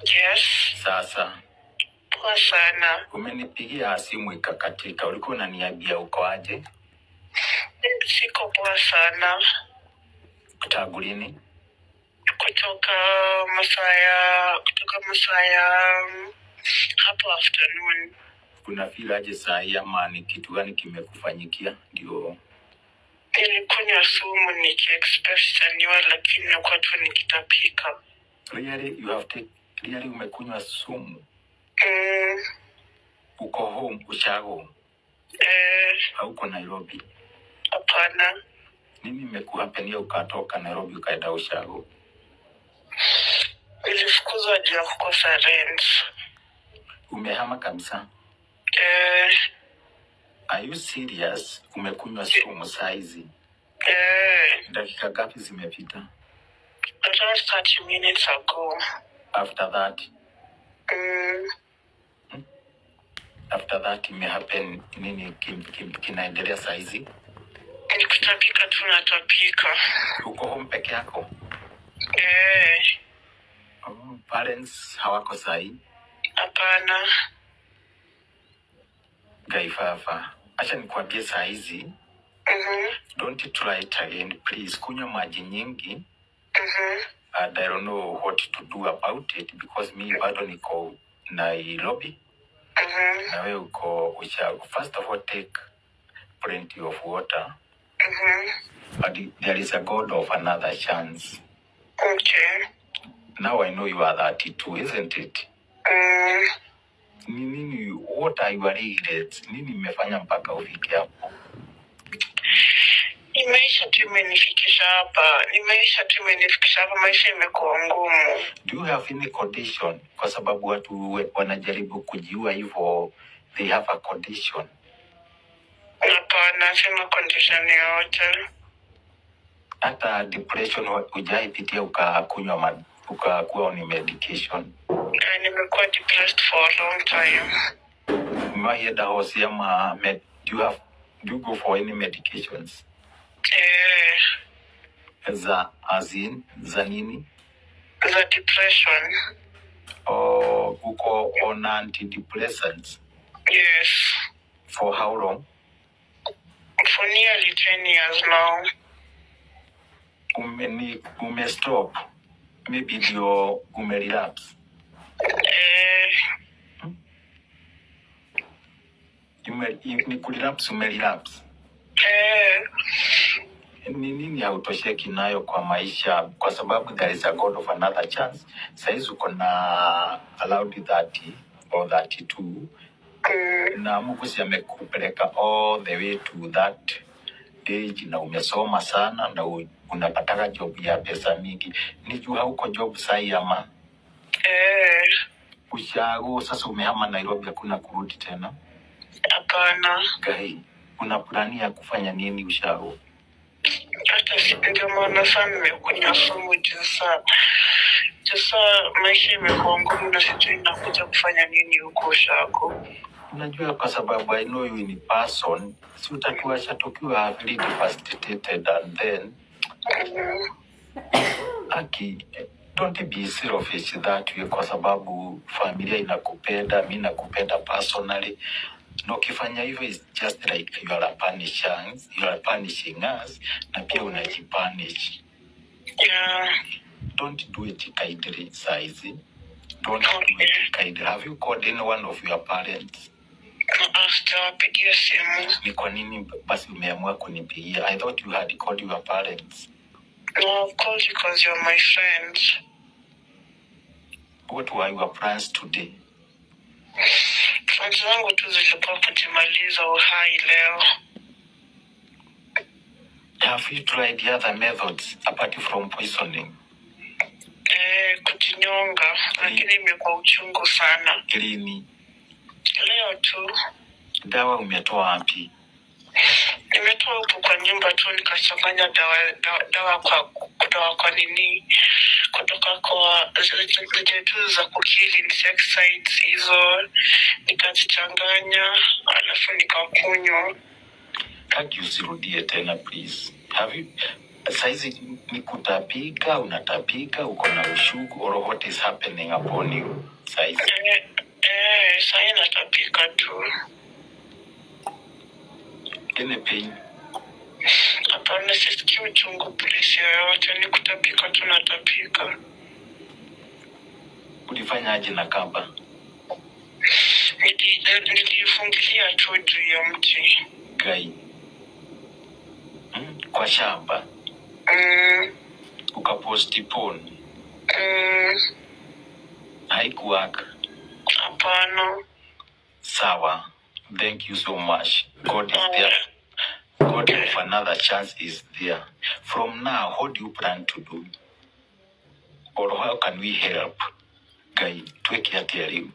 Yes. Sasa. Poa sana. Umenipigia simu ikakatika. Ulikuwa unaniambia uko aje? Siko poa sana. Tangu lini? Kutoka masaa ya hapo afternoon. Kuna feel aje saa hii ama ni kitu gani kimekufanyikia? Ndio. Nilikunywa sumu nikiexpress taniwa lakini nakuwa tu nikitapika. Really umekunywa sumu? Uko home ushago? Hauko Nairobi? Hapana. Nini imekuhapenia ukatoka Nairobi ukaenda ushago? Nilifukuzwa juu ya kukosa rent. Umehama kabisa? Are you serious? Umekunywa sumu saizi? Dakika ngapi zimepita? Around 30 minutes ago. After that? After that imehappen nini kinaendelea saizi? Nikutapika tu natapika. Uko home peke yako? Parents hawako sahi? Hapana. Gaifafa, acha nikwambie saizi. Don't try it again, please. Kunywa maji nyingi. And I don't know what to do about it because me bado niko Nairobi. Na wewe uko ushago. First of all, take plenty of water. But there is a God of another chance. Okay. Now I know you are 32, isn't it? What are your regrets? Nini imefanya mpaka ufike hapo? Maisha tu imenifikisha hapa. Maisha imekuwa ngumu. Do you have any condition? Kwa sababu watu wanajaribu kujiua hivyo, they have a condition. Hapana, sina condition yoyote. Hata depression hujaipitia ukakuwa on medication? Nimekuwa depressed for a long time. Umeenda hosi ama do you go for any medications? Za nini? Za depression. Uko on antidepressants? Yes. For how long? For nearly 10 years now. Stop? Maybe ndio relapse? Ni kulapse relapse? Nini hautosheki nayo kwa maisha kwa sababu there is a God of another chance. Saizi uko na allowed 30 or 32. Na Mungu si amekupeleka all the way to that age na umesoma sana na unapataka job ya pesa mingi. Nijua hauko job sahi ama? Ushago sasa umehama Nairobi hakuna kurudi tena? Hapana. Gai, una plani ya kufanya nini ushago? Hata ndio maana sana nimekunywa sumu sasa maisha imekuwa ngumu na sijui nakuja kufanya nini huko ushago. Unajua kwa sababu I know you in person, si utakuwa shatokiwa really devastated and then don't be selfish that way kwa sababu familia inakupenda, mimi nakupenda personally. No, ukifanya hivyo is just like you are punishing us na pia unajipunish. Don't do it kindly, size. Don't do it kindly. Have you called any one of your parents? Pigia simu. Ni kwa nini basi umeamua kunipigia? I thought you had called your parents. No, I've called you because you're my friend. What were your plans today? Plans zangu tu zilikuwa kujimaliza uhai leo. Have you tried the other methods apart from poisoning? Kujinyonga, lakini imekuwa uchungu sana. Lini? Leo tu. Dawa umetoa wapi? Nimetoa huko kwa nyumba tu nikachanganya dawa kutoka kwa zetu za kukili insecticides hizo nikazichanganya alafu nikakunywa. Kaki usirudie tena please. Saizi ni kutapika, unatapika, uko na ushugu, or what is happening upon you saizi? Sai natapika tu. Any pain? Hapana, sisikii uchungu polisi yoyote, ni kutapika tu natapika. Ulifanyaje na kamba? Nilifungilia tu juu ya mti. Gai. Kwa shamba? Ukapostpone? Haikuwaka? Hapana. Sawa. Thank you so much. God is there. God of another chance is there. From now, what do you plan to do? Or how can we help? Gai, tuweke hati ya liu.